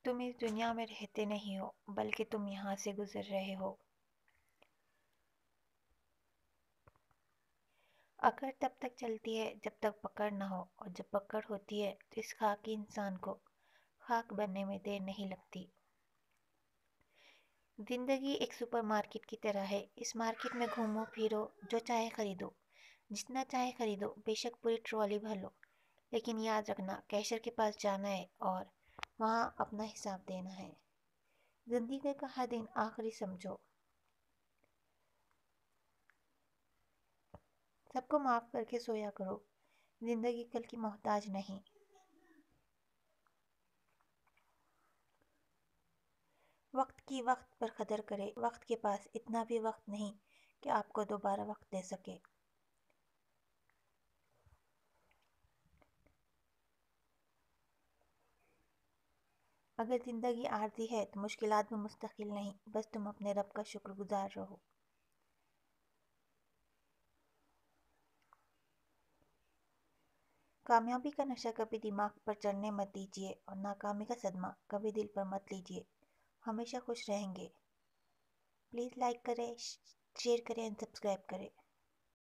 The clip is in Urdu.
تم اس دنیا میں رہتے نہیں ہو بلکہ تم یہاں سے گزر رہے ہو۔ اکڑ تب تک چلتی ہے جب تک پکڑ نہ ہو، اور جب پکڑ ہوتی ہے تو اس خاکی انسان کو خاک بننے میں دیر نہیں لگتی۔ زندگی ایک سپر مارکیٹ کی طرح ہے۔ اس مارکیٹ میں گھومو پھرو، جو چاہے خریدو، جتنا چاہے خریدو، بے شک پوری ٹرالی بھر لو، لیکن یاد رکھنا کیشر کے پاس جانا ہے اور وہاں اپنا حساب دینا ہے۔ زندگی کا ہر دن آخری سمجھو، سب کو معاف کر کے سویا کرو۔ زندگی کل کی محتاج نہیں۔ وقت کی وقت پر قدر کرے۔ وقت کے پاس اتنا بھی وقت نہیں کہ آپ کو دوبارہ وقت دے سکے۔ اگر زندگی عارضی ہے تو مشکلات میں مستقل نہیں، بس تم اپنے رب کا شکر گزار رہو۔ کامیابی کا نشہ کبھی دماغ پر چڑھنے مت دیجیے، اور ناکامی کا صدمہ کبھی دل پر مت لیجیے۔ ہمیشہ خوش رہیں گے۔ پلیز لائک کریں، شیئر کریں اور سبسکرائب کریں۔